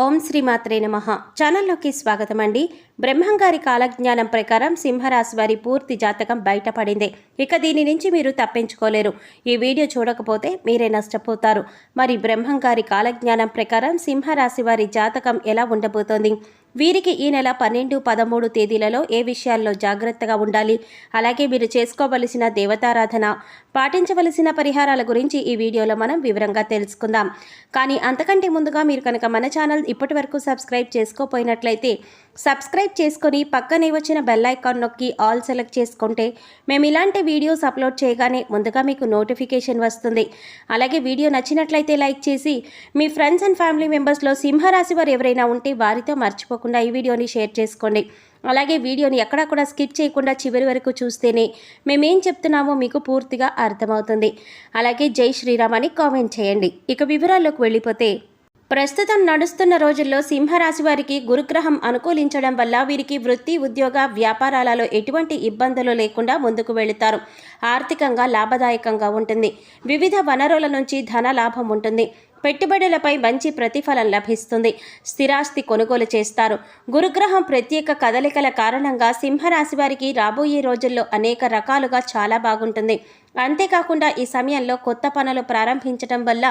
ఓం శ్రీ మాత్రే నమః. ఛానల్లోకి స్వాగతం అండి. బ్రహ్మంగారి కాలజ్ఞానం ప్రకారం సింహరాశి వారి పూర్తి జాతకం బయటపడింది. ఇక దీని నుంచి మీరు తప్పించుకోలేరు. ఈ వీడియో చూడకపోతే మీరే నష్టపోతారు. మరి బ్రహ్మంగారి కాలజ్ఞానం ప్రకారం సింహరాశి వారి జాతకం ఎలా ఉండబోతోంది, వీరికి ఈ నెల 12, 13 తేదీలలో ఏ విషయాల్లో జాగ్రత్తగా ఉండాలి, అలాగే మీరు చేసుకోవలసిన దేవతారాధన, పాటించవలసిన పరిహారాల గురించి ఈ వీడియోలో మనం వివరంగా తెలుసుకుందాం. కానీ అంతకంటే ముందుగా మీరు కనుక మన ఛానల్ ఇప్పటి వరకు సబ్స్క్రైబ్ చేసుకోపోయినట్లయితే సబ్స్క్రైబ్ చేసుకొని పక్కనే వచ్చిన బెల్ ఐకాన్ నొక్కి ఆల్ సెలెక్ట్ చేసుకుంటే మేము ఇలాంటి వీడియోస్ అప్లోడ్ చేయగానే ముందుగా మీకు నోటిఫికేషన్ వస్తుంది. అలాగే వీడియో నచ్చినట్లయితే లైక్ చేసి మీ ఫ్రెండ్స్ అండ్ ఫ్యామిలీ మెంబర్స్లో సింహరాశి వారు ఎవరైనా ఉంటే వారితో మర్చిపోకుండా ఈ వీడియోని షేర్ చేసుకోండి. అలాగే వీడియోని ఎక్కడా కూడా స్కిప్ చేయకుండా చివరి వరకు చూస్తేనే మేమేం చెప్తున్నామో మీకు పూర్తిగా అర్థమవుతుంది. అలాగే జై శ్రీరామ్ అని కామెంట్ చేయండి. ఇక వివరాల్లోకి వెళ్ళిపోతే, ప్రస్తుతం నడుస్తున్న రోజుల్లో సింహరాశి వారికి గురుగ్రహం అనుకూలించడం వల్ల వీరికి వృత్తి, ఉద్యోగ, వ్యాపారాలలో ఎటువంటి ఇబ్బందులు లేకుండా ముందుకు వెళుతారు. ఆర్థికంగా లాభదాయకంగా ఉంటుంది. వివిధ వనరుల నుంచి ధన లాభం ఉంటుంది. పెట్టుబడులపై మంచి ప్రతిఫలం లభిస్తుంది. స్థిరాస్తి కొనుగోలు చేస్తారు. గురుగ్రహం ప్రత్యేక కదలికల కారణంగా సింహరాశి వారికి రాబోయే రోజుల్లో అనేక రకాలుగా చాలా బాగుంటుంది. అంతేకాకుండా ఈ సమయంలో కొత్త పనులు ప్రారంభించడం వల్ల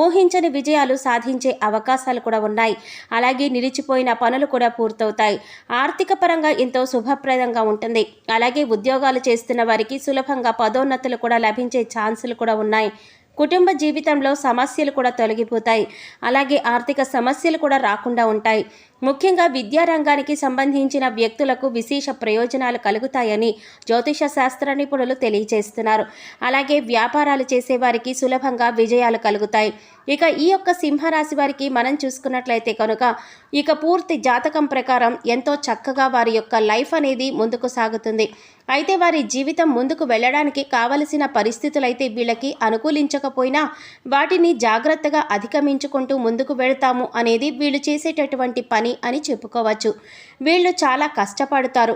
ఊహించని విజయాలు సాధించే అవకాశాలు కూడా ఉన్నాయి. అలాగే నిలిచిపోయిన పనులు కూడా పూర్తవుతాయి. ఆర్థిక పరంగా ఎంతో శుభప్రదంగా ఉంటుంది. అలాగే ఉద్యోగాలు చేస్తున్న వారికి సులభంగా పదోన్నతులు కూడా లభించే ఛాన్సులు కూడా ఉన్నాయి. కుటుంబ జీవితంలో సమస్యలు కూడా తొలగిపోతాయి. అలాగే ఆర్థిక సమస్యలు కూడా రాకుండా ఉంటాయి. ముఖ్యంగా విద్యారంగానికి సంబంధించిన వ్యక్తులకు విశేష ప్రయోజనాలు కలుగుతాయని జ్యోతిష శాస్త్ర నిపుణులు తెలియజేస్తున్నారు. అలాగే వ్యాపారాలు చేసేవారికి సులభంగా విజయాలు కలుగుతాయి. ఇక ఈ యొక్క సింహరాశి వారికి మనం చూసుకున్నట్లయితే కనుక ఇక పూర్తి జాతకం ప్రకారం ఎంతో చక్కగా వారి యొక్క లైఫ్ అనేది ముందుకు సాగుతుంది. అయితే వారి జీవితం ముందుకు వెళ్ళడానికి కావలసిన పరిస్థితులైతే వీళ్ళకి అనుకూలించకపోయినా వాటిని జాగ్రత్తగా అధిగమించుకుంటూ ముందుకు వెళతాము అనేది వీళ్ళు చేసేటటువంటి పని అని చెప్పుకోవచ్చు. వీళ్ళు చాలా కష్టపడతారు.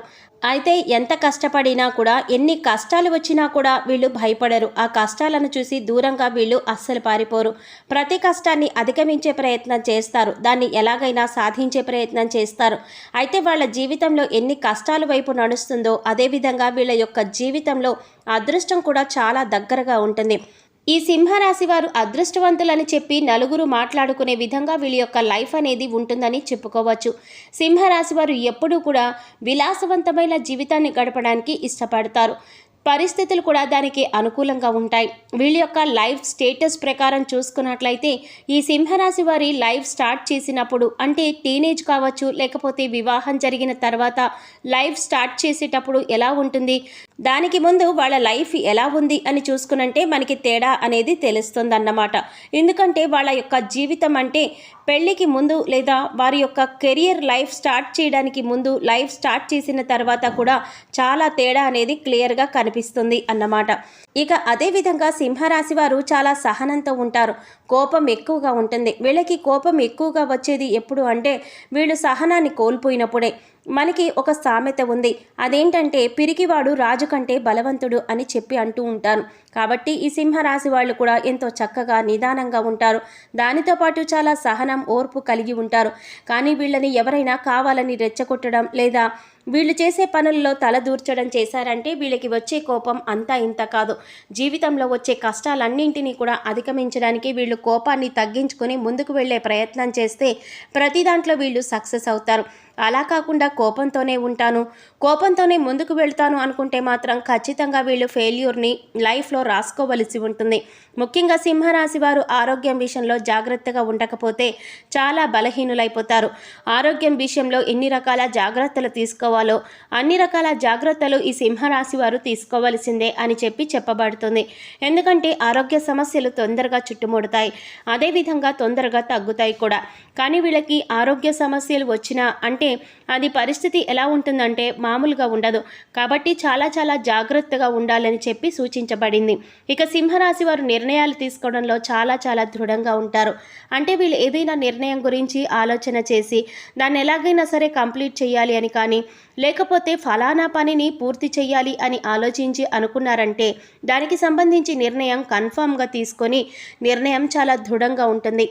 అయితే ఎంత కష్టపడినా కూడా, ఎన్ని కష్టాలు వచ్చినా కూడా వీళ్ళు భయపడరు. ఆ కష్టాలను చూసి దూరంగా వీళ్ళు అస్సలు పారిపోరు. ప్రతి కష్టాన్ని అధిగమించే ప్రయత్నం చేస్తారు. దాన్ని ఎలాగైనా సాధించే ప్రయత్నం చేస్తారు. అయితే వాళ్ళ జీవితంలో ఎన్ని కష్టాల వైపు నడుస్తుందో అదేవిధంగా వీళ్ళ యొక్క జీవితంలో అదృష్టం కూడా చాలా దగ్గరగా ఉంటుంది. ఈ సింహరాశి వారు అదృష్టవంతులని చెప్పి నలుగురు మాట్లాడుకునే విధంగా వీళ్ళ యొక్క లైఫ్ అనేది ఉంటుందని చెప్పుకోవచ్చు. సింహరాశి వారు ఎప్పుడూ కూడా విలాసవంతమైన జీవితాన్ని గడపడానికి ఇష్టపడతారు. పరిస్థితులు కూడా దానికి అనుకూలంగా ఉంటాయి. వీళ్ళ యొక్క లైఫ్ స్టేటస్ ప్రకారం చూసుకున్నట్లయితే ఈ సింహరాశి వారి లైఫ్ స్టార్ట్ చేసినప్పుడు, అంటే టీనేజ్ కావచ్చు, లేకపోతే వివాహం జరిగిన తర్వాత లైఫ్ స్టార్ట్ చేసేటప్పుడు ఎలా ఉంటుంది, దానికి ముందు వాళ్ళ లైఫ్ ఎలా ఉంది అని చూసుకునంటే మనకి తేడా అనేది తెలుస్తుందన్నమాట. ఎందుకంటే వాళ్ళ యొక్క జీవితం అంటే పెళ్ళికి ముందు లేదా వారి యొక్క కెరియర్ లైఫ్ స్టార్ట్ చేయడానికి ముందు, లైఫ్ స్టార్ట్ చేసిన తర్వాత కూడా చాలా తేడా అనేది క్లియర్గా కనిపిస్తుంది అన్నమాట. ఇక అదేవిధంగా సింహరాశి వారు చాలా సహనంతో ఉంటారు. కోపం ఎక్కువగా ఉంటుంది. వీళ్ళకి కోపం ఎక్కువగా వచ్చేది ఎప్పుడు అంటే వీళ్ళు సహనాన్ని కోల్పోయినప్పుడే. మనకి ఒక సామెత ఉంది. అదేంటంటే పిరికివాడు రాజు కంటే బలవంతుడు అని చెప్పి అంటూ ఉంటారు. కాబట్టి ఈ సింహరాశి వాళ్ళు కూడా ఎంతో చక్కగా నిదానంగా ఉంటారు. దానితో పాటు చాలా సహనం, ఓర్పు కలిగి ఉంటారు. కానీ వీళ్ళని ఎవరైనా కావాలని రెచ్చగొట్టడం లేదా వీళ్ళు చేసే పనుల్లో తలదూర్చడం చేశారంటే వీళ్ళకి వచ్చే కోపం అంతా ఇంత కాదు. జీవితంలో వచ్చే కష్టాలన్నింటినీ కూడా అధిగమించడానికి వీళ్ళు కోపాన్ని తగ్గించుకొని ముందుకు వెళ్ళే ప్రయత్నం చేస్తే ప్రతి దాంట్లో వీళ్ళు సక్సెస్ అవుతారు. అలా కాకుండా కోపంతోనే ఉంటాను, కోపంతోనే ముందుకు వెళ్తాను అనుకుంటే మాత్రం ఖచ్చితంగా వీళ్ళు ఫెయిల్యూర్ని లైఫ్లో రాసుకోవలసి ఉంటుంది. ముఖ్యంగా సింహరాశి వారు ఆరోగ్యం విషయంలో జాగ్రత్తగా ఉండకపోతే చాలా బలహీనులైపోతారు. ఆరోగ్యం విషయంలో ఎన్ని రకాల జాగ్రత్తలు తీసుకోవాలో అన్ని రకాల జాగ్రత్తలు ఈ సింహరాశి వారు తీసుకోవలసిందే అని చెప్పి చెప్పబడుతుంది. ఎందుకంటే ఆరోగ్య సమస్యలు తొందరగా చుట్టుముడతాయి, అదేవిధంగా తొందరగా తగ్గుతాయి కూడా. కానీ వీళ్ళకి ఆరోగ్య సమస్యలు వచ్చినా అంటే అది పరిస్థితి ఎలా ఉంటుందంటే మామూలుగా ఉండదు. కాబట్టి చాలా చాలా జాగ్రత్తగా ఉండాలని చెప్పి సూచించబడింది. ఇక సింహరాశి వారు నిర్ణయాలు తీసుకోవడంలో చాలా చాలా దృఢంగా ఉంటారు. అంటే వీళ్ళు ఏదైనా నిర్ణయం గురించి ఆలోచన చేసి దాన్ని ఎలాగైనా సరే కంప్లీట్ చేయాలి అని కానీ, లేకపోతే ఫలానా పనిని పూర్తి చేయాలి అని ఆలోచించి అనుకున్నారంటే దానికి సంబంధించి నిర్ణయం కన్ఫామ్గా తీసుకొని నిర్ణయం చాలా దృఢంగా ఉంటుంది.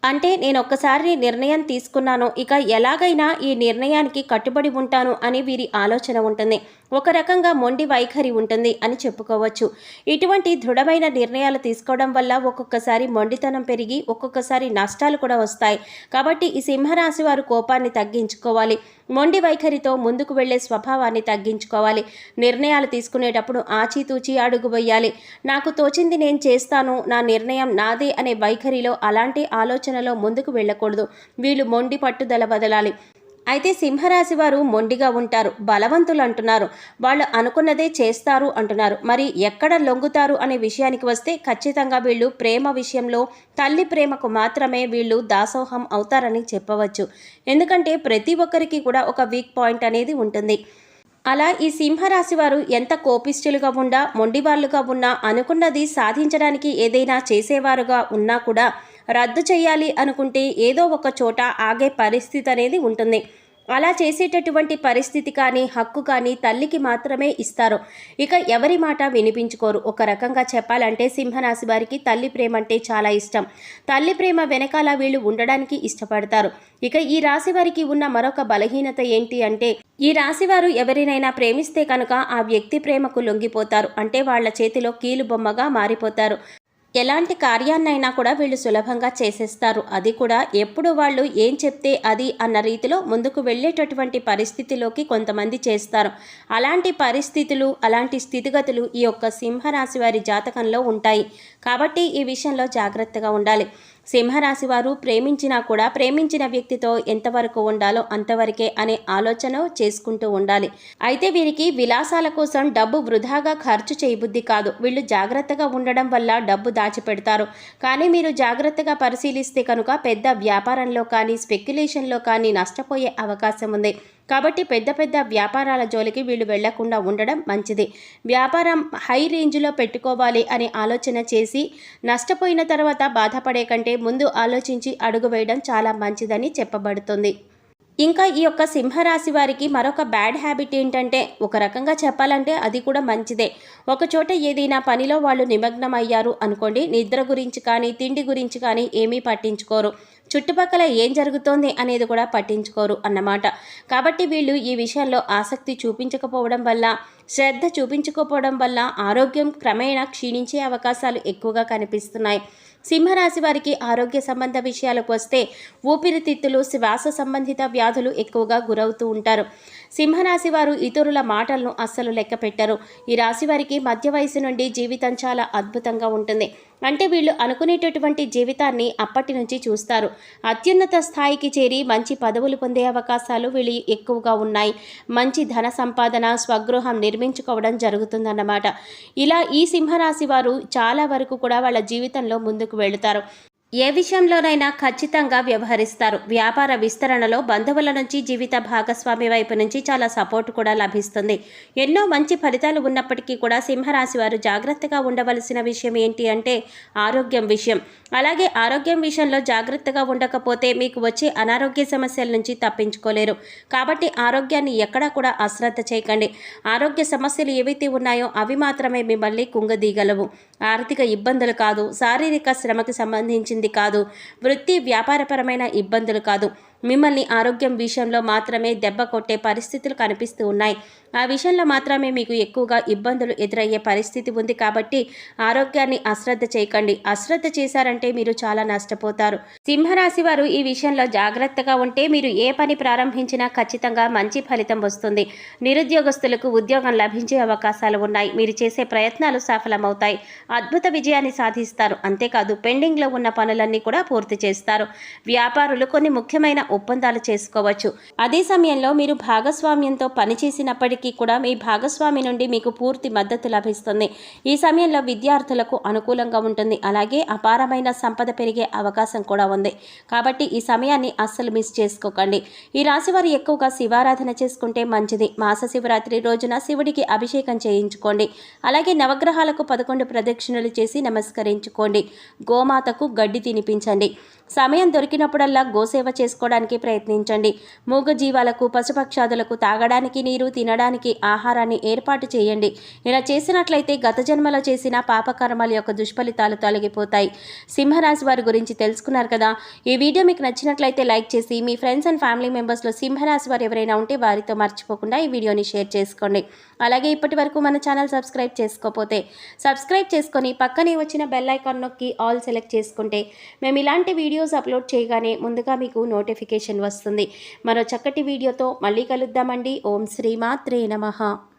అంటే నేను ఒక్కసారి నిర్ణయం తీసుకున్నాను, ఇక ఎలాగైనా ఈ నిర్ణయానికి కట్టుబడి ఉంటాను అని వీరి ఆలోచన ఉంటుంది. ఒక రకంగా మొండి వైఖరి ఉంటుంది అని చెప్పుకోవచ్చు. ఇటువంటి దృఢమైన నిర్ణయాలు తీసుకోవడం వల్ల ఒక్కొక్కసారి మొండితనం పెరిగి ఒక్కొక్కసారి నష్టాలు కూడా వస్తాయి. కాబట్టి ఈ సింహరాశి వారు కోపాన్ని తగ్గించుకోవాలి. మొండి వైఖరితో ముందుకు వెళ్లే స్వభావాన్ని తగ్గించుకోవాలి. నిర్ణయాలు తీసుకునేటప్పుడు ఆచితూచి అడుగు వేయాలి. నాకు తోచింది నేను చేస్తాను, నా నిర్ణయం నాదే అనే వైఖరిలో, అలాంటి ఆలోచనలో ముందుకు వెళ్ళకూడదు. వీళ్ళు మొండి పట్టుదల వదలాలి. అయితే సింహరాశి వారు మొండిగా ఉంటారు, బలవంతులు అంటున్నారు, వాళ్ళు అనుకున్నదే చేస్తారు అంటున్నారు. మరి ఎక్కడ లొంగుతారు అనే విషయానికి వస్తే ఖచ్చితంగా వీళ్ళు ప్రేమ విషయంలో తల్లి ప్రేమకు మాత్రమే వీళ్ళు దాసోహం అవుతారని చెప్పవచ్చు. ఎందుకంటే ప్రతి ఒక్కరికి కూడా ఒక వీక్ పాయింట్ అనేది ఉంటుంది. అలా ఈ సింహరాశి వారు ఎంత కోపిష్ఠులుగా ఉన్నా, మొండివాళ్ళుగా ఉన్నా, అనుకున్నది సాధించడానికి ఏదైనా చేసేవారుగా ఉన్నా కూడా రద్దు చేయాలి అనుకుంటే ఏదో ఒక చోట ఆగే పరిస్థితి అనేది ఉంటుంది. అలా చేసేటటువంటి పరిస్థితి కానీ, హక్కు కానీ తల్లికి మాత్రమే ఇస్తారు. ఇక ఎవరి మాట వినిపించుకోరు. ఒక రకంగా చెప్పాలంటే సింహరాశి వారికి తల్లి ప్రేమ అంటే చాలా ఇష్టం. తల్లి ప్రేమ వెనకాల వీళ్ళు ఉండడానికి ఇష్టపడతారు. ఇక ఈ రాశి వారికి ఉన్న మరొక బలహీనత ఏంటి అంటే, ఈ రాశివారు ఎవరినైనా ప్రేమిస్తే కనుక ఆ వ్యక్తి ప్రేమకు లొంగిపోతారు. అంటే వాళ్ళ చేతిలో కీలుబొమ్మగా మారిపోతారు. ఎలాంటి కార్యాన్నైనా కూడా వీళ్ళు సులభంగా చేసేస్తారు. అది కూడా ఎప్పుడు వాళ్ళు ఏం చెప్తే అది అన్న రీతిలో ముందుకు వెళ్ళేటటువంటి పరిస్థితిలోకి కొంతమంది చేస్తారు. అలాంటి పరిస్థితులు, అలాంటి స్థితిగతులు ఈ యొక్క సింహరాశి వారి జాతకంలో ఉంటాయి. కాబట్టి ఈ విషయంలో జాగ్రత్తగా ఉండాలి. సింహరాశి వారు ప్రేమించినా కూడా ప్రేమించిన వ్యక్తితో ఎంతవరకు ఉండాలో అంతవరకే అనే ఆలోచన చేసుకుంటూ ఉండాలి. అయితే వీరికి విలాసాల కోసం డబ్బు వృధాగా ఖర్చు చేయబుద్ధి కాదు. వీళ్ళు జాగ్రత్తగా ఉండడం వల్ల డబ్బు దాచిపెడతారు. కానీ మీరు జాగ్రత్తగా పరిశీలిస్తే కనుక పెద్ద వ్యాపారంలో కానీ, స్పెక్యులేషన్లో కానీ నష్టపోయే అవకాశం ఉంది. కాబట్టి పెద్ద పెద్ద వ్యాపారాల జోలికి వీళ్ళు వెళ్లకుండా ఉండడం మంచిది. వ్యాపారం హై రేంజ్లో పెట్టుకోవాలి అనే ఆలోచన చేసి నష్టపోయిన తర్వాత బాధపడే కంటే ముందు ఆలోచించి అడుగు వేయడం చాలా మంచిదని చెప్పబడుతుంది. ఇంకా ఈ యొక్క సింహరాశి వారికి మరొక బ్యాడ్ హ్యాబిట్ ఏంటంటే, ఒక రకంగా చెప్పాలంటే అది కూడా మంచిదే. ఒకచోట ఏదైనా పనిలో వాళ్ళు నిమగ్నం అయ్యారు అనుకోండి, నిద్ర గురించి కానీ, తిండి గురించి కానీ ఏమీ పట్టించుకోరు. చుట్టుపక్కల ఏం జరుగుతోంది అనేది కూడా పట్టించుకోరు అన్నమాట. కాబట్టి వీళ్ళు ఈ విషయంలో ఆసక్తి చూపించకపోవడం వల్ల, శ్రద్ధ చూపించకపోవడం వల్ల ఆరోగ్యం క్రమేణా క్షీణించే అవకాశాలు ఎక్కువగా కనిపిస్తున్నాయి. సింహరాశి వారికి ఆరోగ్య సంబంధ విషయాలకు వస్తే ఊపిరితిత్తులు, శ్వాస సంబంధిత వ్యాధులు ఎక్కువగా గురవుతూ ఉంటారు. సింహరాశి వారు ఇతరుల మాటలను అస్సలు లెక్క పెట్టరు. ఈ రాశి వారికి మధ్య వయసు నుండి జీవితం చాలా అద్భుతంగా ఉంటుంది. అంటే వీళ్ళు అనుకునేటటువంటి జీవితాన్ని అప్పటి నుంచి చూస్తారు. అత్యున్నత స్థాయికి చేరి మంచి పదవులు పొందే అవకాశాలు వీళ్ళు ఎక్కువగా ఉన్నాయి. మంచి ధన సంపాదన, స్వగృహం నిర్మించుకోవడం జరుగుతుందన్నమాట. ఇలా ఈ సింహరాశి వారు చాలా వరకు కూడా వాళ్ళ జీవితంలో ముందుకు వెళుతారు. ఏ విషయంలోనైనా ఖచ్చితంగా వ్యవహరిస్తారు. వ్యాపార విస్తరణలో బంధువుల నుంచి, జీవిత భాగస్వామి వైపు నుంచి చాలా సపోర్ట్ కూడా లభిస్తుంది. ఎన్నో మంచి ఫలితాలు ఉన్నప్పటికీ కూడా సింహరాశి వారు జాగ్రత్తగా ఉండవలసిన విషయం ఏంటి అంటే ఆరోగ్యం విషయం. అలాగే ఆరోగ్యం విషయంలో జాగ్రత్తగా ఉండకపోతే మీకు వచ్చే అనారోగ్య సమస్యల నుంచి తప్పించుకోలేరు. కాబట్టి ఆరోగ్యాన్ని ఎక్కడా కూడా అశ్రద్ధ చేయకండి. ఆరోగ్య సమస్యలు ఏవైతే ఉన్నాయో అవి మాత్రమే మిమ్మల్ని కుంగదీయగలవు. ఆర్థిక ఇబ్బందులు కాదు, శారీరక శ్రమకి సంబంధించింది కాదు, వృత్తి వ్యాపారపరమైన ఇబ్బందులు కాదు, మిమ్మల్ని ఆరోగ్యం విషయంలో మాత్రమే దెబ్బ కొట్టే పరిస్థితులు కనిపిస్తూ ఉన్నాయి. ఆ విషయంలో మాత్రమే మీకు ఎక్కువగా ఇబ్బందులు ఎదురయ్యే పరిస్థితి ఉంది. కాబట్టి ఆరోగ్యాన్ని అశ్రద్ధ చేయకండి. అశ్రద్ధ చేశారంటే మీరు చాలా నష్టపోతారు. సింహరాశి వారు ఈ విషయంలో జాగ్రత్తగా ఉంటే మీరు ఏ పని ప్రారంభించినా ఖచ్చితంగా మంచి ఫలితం వస్తుంది. నిరుద్యోగస్తులకు ఉద్యోగం లభించే అవకాశాలు ఉన్నాయి. మీరు చేసే ప్రయత్నాలు సఫలమవుతాయి. అద్భుత విజయాన్ని సాధిస్తారు. అంతేకాదు పెండింగ్లో ఉన్న పనులన్నీ కూడా పూర్తి చేస్తారు. వ్యాపారులు కొన్ని ముఖ్యమైన ఒప్పందాలు చేసుకోవచ్చు. అదే సమయంలో మీరు భాగస్వామ్యంతో పనిచేసినప్పటికీ కూడా మీ భాగస్వామి నుండి మీకు పూర్తి మద్దతు లభిస్తుంది. ఈ సమయంలో విద్యార్థులకు అనుకూలంగా ఉంటుంది. అలాగే అపారమైన సంపద పెరిగే అవకాశం కూడా ఉంది. కాబట్టి ఈ సమయాన్ని అస్సలు మిస్ చేసుకోకండి. ఈ రాశి వారు ఎక్కువగా శివారాధన చేసుకుంటే మంచిది. మాస శివరాత్రి రోజున శివుడికి అభిషేకం చేయించుకోండి. అలాగే నవగ్రహాలకు 11 ప్రదక్షిణలు చేసి నమస్కరించుకోండి. గోమాతకు గడ్డి తినిపించండి. సమయం దొరికినప్పుడల్లా గోసేవ చేసుకోవడానికి ప్రయత్నించండి. మూగజీవాలకు, పశుపక్షాదులకు తాగడానికి నీరు, తినడానికి ఆహారాన్ని ఏర్పాటు చేయండి. ఇలా చేసినట్లయితే గత జన్మలో చేసిన పాపకర్మాల యొక్క దుష్ఫలితాలు తొలగిపోతాయి. సింహరాశి వారి గురించి తెలుసుకున్నారు కదా. ఈ వీడియో మీకు నచ్చినట్లయితే లైక్ చేసి మీ ఫ్రెండ్స్ అండ్ ఫ్యామిలీ మెంబర్స్లో సింహరాశి వారు ఎవరైనా ఉంటే వారితో మర్చిపోకుండా ఈ వీడియోని షేర్ చేసుకోండి. అలాగే ఇప్పటి వరకు మన ఛానల్ సబ్స్క్రైబ్ చేసుకోకపోతే సబ్స్క్రైబ్ చేసుకొని పక్కనే వచ్చిన బెల్ ఐకాన్ నొక్కి ఆల్ సెలెక్ట్ చేసుకుంటే మేము ఇలాంటి వీడియోస్ అప్లోడ్ చేయగానే ముందుగా మీకు నోటిఫికేషన్ వస్తుంది. మరో చక్కటి వీడియోతో మళ్ళీ కలుద్దామండి. ఓం శ్రీమాత్రే నమః.